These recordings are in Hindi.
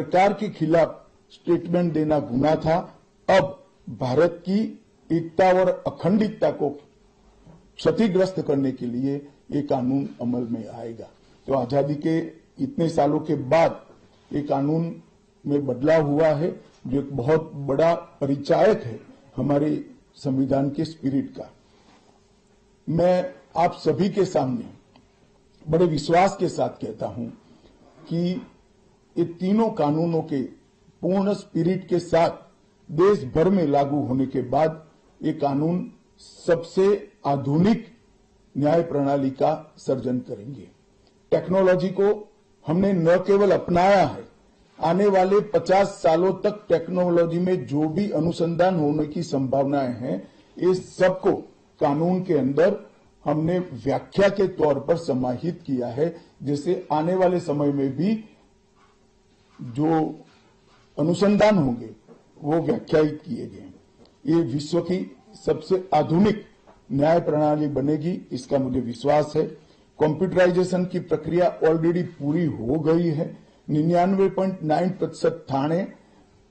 सरकार के खिलाफ स्टेटमेंट देना गुनाह था। अब भारत की एकता और अखंडितता को क्षतिग्रस्त करने के लिए ये कानून अमल में आएगा। तो आजादी के इतने सालों के बाद ये कानून में बदलाव हुआ है, जो एक बहुत बड़ा परिचायक है हमारे संविधान के स्पिरिट का। मैं आप सभी के सामने बड़े विश्वास के साथ कहता हूं कि ये तीनों कानूनों के पूर्ण स्पिरिट के साथ देश भर में लागू होने के बाद ये कानून सबसे आधुनिक न्याय प्रणाली का सर्जन करेंगे। टेक्नोलॉजी को हमने न केवल अपनाया है, आने वाले 50 सालों तक टेक्नोलॉजी में जो भी अनुसंधान होने की संभावनाएं हैं, ये सबको कानून के अंदर हमने व्याख्या के तौर पर समाहित किया है, जिससे आने वाले समय में भी जो अनुसंधान होंगे वो व्याख्यायित किए गए। ये विश्व की सबसे आधुनिक न्याय प्रणाली बनेगी, इसका मुझे विश्वास है। कंप्यूटराइजेशन की प्रक्रिया ऑलरेडी पूरी हो गई है। 99.9% थाने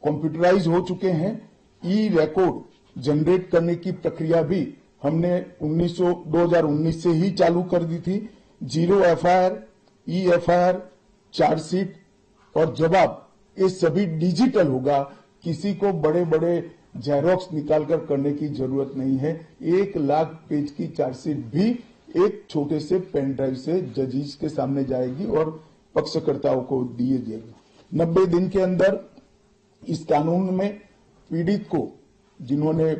कंप्यूटराइज हो चुके हैं। ई रिकॉर्ड जनरेट करने की प्रक्रिया भी हमने 2019 से ही चालू कर दी थी। 0 एफआईआर, ई एफआईआर, चार्जशीट और जवाब, ये सभी डिजिटल होगा। किसी को बड़े बड़े जेरोक्स निकालकर करने की जरूरत नहीं है। 1 लाख पेज की चार्जशीट भी एक छोटे से पेन ड्राइव से जजेस के सामने जाएगी और पक्षकर्ताओं को दिए जाएगी। 90 दिन के अंदर इस कानून में पीड़ित को, जिन्होंने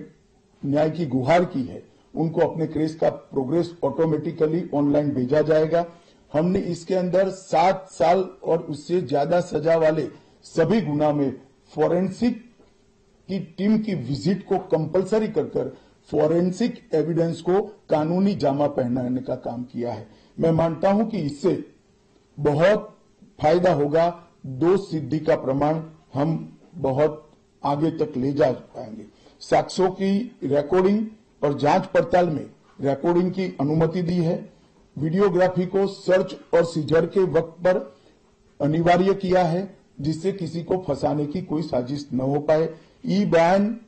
न्याय की गुहार की है, उनको अपने केस का प्रोग्रेस ऑटोमेटिकली ऑनलाइन भेजा जाएगा। हमने इसके अंदर 7 साल और उससे ज्यादा सजा वाले सभी गुना में फॉरेंसिक की टीम की विजिट को कंपलसरी कर फॉरेंसिक एविडेंस को कानूनी जामा पहनाने का काम किया है। मैं मानता हूं कि इससे बहुत फायदा होगा। दोष सिद्धि का प्रमाण हम बहुत आगे तक ले जा पाएंगे। साक्ष्यों की रिकॉर्डिंग और जांच पड़ताल में रिकॉर्डिंग की अनुमति दी है। वीडियोग्राफी को सर्च और सीजर के वक्त पर अनिवार्य किया है, जिससे किसी को फंसाने की कोई साजिश न हो पाए। ई बयान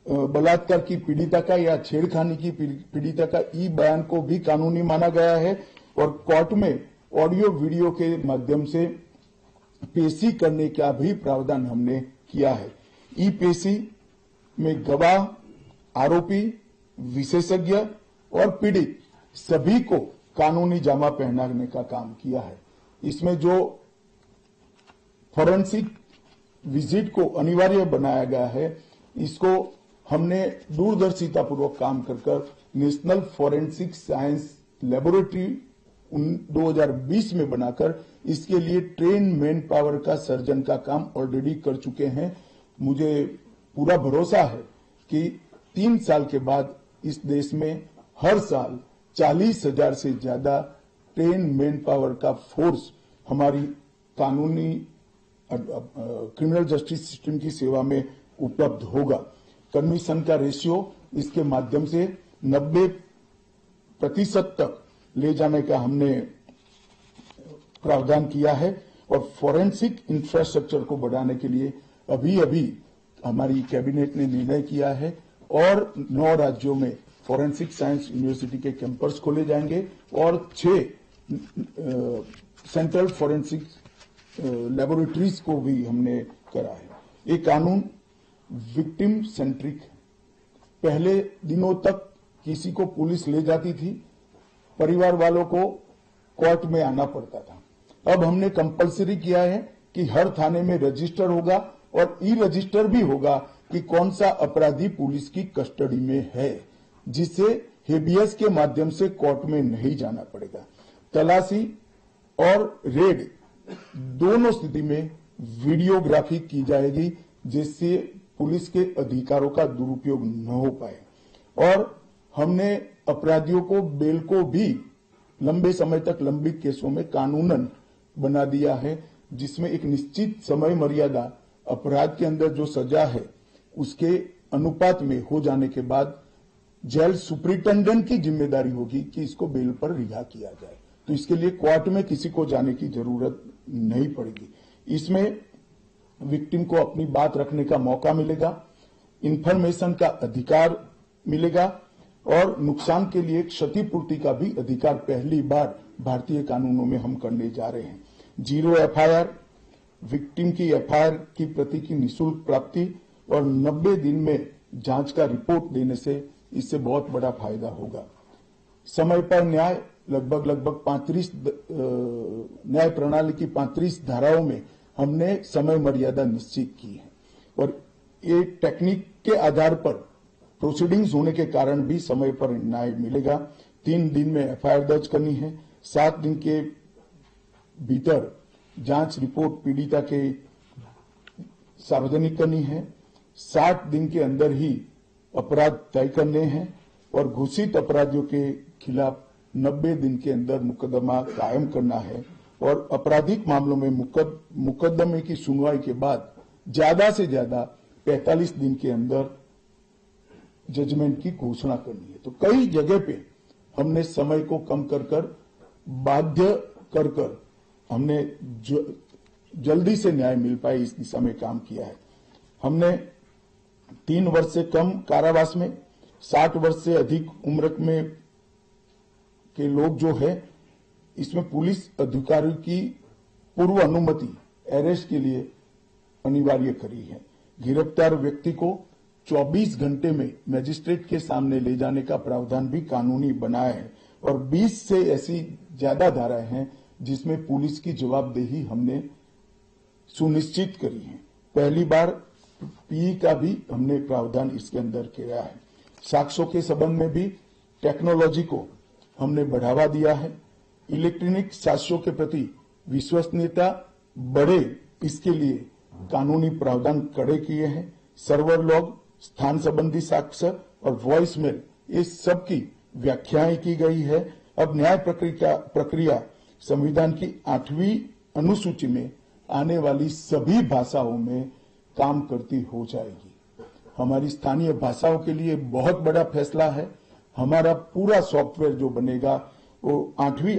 बलात्कार की पीड़िता का या छेड़खानी की पीड़िता का ई बयान को भी कानूनी माना गया है और कोर्ट में ऑडियो वीडियो के माध्यम से पेशी करने का भी प्रावधान हमने किया है। ई पेशी में गवाह, आरोपी, विशेषज्ञ और पीड़ित सभी को कानूनी जामा पहनाने का काम किया है। इसमें जो फॉरेंसिक विजिट को अनिवार्य बनाया गया है, इसको हमने दूरदर्शितापूर्वक काम कर नेशनल फॉरेंसिक साइंस लेबोरेटरी 2020 में बनाकर इसके लिए ट्रेन मैन पावर का सर्जन का काम ऑलरेडी कर चुके हैं। मुझे पूरा भरोसा है कि 3 साल के बाद इस देश में हर साल 40,000 से ज्यादा ट्रेन मैन पावर का फोर्स हमारी कानूनी क्रिमिनल जस्टिस सिस्टम की सेवा में उपलब्ध होगा। कमीशन का रेशियो इसके माध्यम से 90% तक ले जाने का हमने प्रावधान किया है और फॉरेंसिक इंफ्रास्ट्रक्चर को बढ़ाने के लिए अभी हमारी कैबिनेट ने निर्णय किया है और 9 राज्यों में फॉरेंसिक साइंस यूनिवर्सिटी के कैंपस खोले जाएंगे और 6 सेंट्रल फॉरेंसिक लेबोरेटरीज को भी हमने करा है। ये कानून विक्टिम सेंट्रिक है। पहले दिनों तक किसी को पुलिस ले जाती थी, परिवार वालों को कोर्ट में आना पड़ता था। अब हमने कंपलसरी किया है कि हर थाने में रजिस्टर होगा और ई रजिस्टर भी होगा कि कौन सा अपराधी पुलिस की कस्टडी में है, जिससे हेबियस के माध्यम से कोर्ट में नहीं जाना पड़ेगा। तलाशी और रेड दोनों स्थिति में वीडियोग्राफी की जाएगी, जिससे पुलिस के अधिकारों का दुरुपयोग न हो पाए। और हमने अपराधियों को बेल को भी लंबे समय तक लंबित केसों में कानूनन बना दिया है, जिसमें एक निश्चित समय मर्यादा अपराध के अंदर जो सजा है उसके अनुपात में हो जाने के बाद जेल सुपरिटेंडेंट की जिम्मेदारी होगी कि इसको बेल पर रिहा किया जाए। तो इसके लिए कोर्ट में किसी को जाने की जरूरत नहीं पड़ेगी। इसमें विक्टिम को अपनी बात रखने का मौका मिलेगा, इंफॉर्मेशन का अधिकार मिलेगा और नुकसान के लिए क्षतिपूर्ति का भी अधिकार पहली बार भारतीय कानूनों में हम करने जा रहे हैं। 0 एफआईआर, विक्टिम की एफआईआर की प्रति की निःशुल्क प्राप्ति और 90 दिन में जांच का रिपोर्ट देने से इससे बहुत बड़ा फायदा होगा। समय पर न्याय, लगभग 35 न्याय प्रणाली की 35 धाराओं में हमने समय मर्यादा निश्चित की है और ये टेक्निक के आधार पर प्रोसीडिंग्स होने के कारण भी समय पर न्याय मिलेगा। 3 दिन में एफआईआर दर्ज करनी है, 7 दिन के भीतर जांच रिपोर्ट पीड़िता के सार्वजनिक करनी है, 60 दिन के अंदर ही अपराध तय करने हैं और घोषित अपराधियों के खिलाफ 90 दिन के अंदर मुकदमा कायम करना है और आपराधिक मामलों में मुकदमे की सुनवाई के बाद ज्यादा से ज्यादा 45 दिन के अंदर जजमेंट की घोषणा करनी है। तो कई जगह पे हमने समय को कम कर बाध्य कर हमने जल्दी से न्याय मिल पाए इस दिशा में काम किया है। हमने 3 वर्ष से कम कारावास में 60 वर्ष से अधिक उम्र में के लोग जो है इसमें पुलिस अधिकारियों की पूर्व अनुमति अरेस्ट के लिए अनिवार्य करी है। गिरफ्तार व्यक्ति को 24 घंटे में मजिस्ट्रेट के सामने ले जाने का प्रावधान भी कानूनी बनाया है और 20 से ऐसी ज्यादा धाराएं हैं जिसमें पुलिस की जवाबदेही हमने सुनिश्चित करी है। पहली बार पीई का भी हमने प्रावधान इसके अंदर किया है। साक्ष्यों के संबंध में भी टेक्नोलॉजी को हमने बढ़ावा दिया है। इलेक्ट्रॉनिक साक्ष्यों के प्रति विश्वसनीयता बढ़े इसके लिए कानूनी प्रावधान कड़े किए हैं। सर्वर लॉग, स्थान संबंधी साक्ष्य और वॉइस मेल, इस सब की व्याख्याएं की गई है। अब न्याय प्रक्रिया संविधान की 8वीं अनुसूची में आने वाली सभी भाषाओं में काम करती हो जाएगी। हमारी स्थानीय भाषाओं के लिए बहुत बड़ा फैसला है। हमारा पूरा सॉफ्टवेयर जो बनेगा वो 8वीं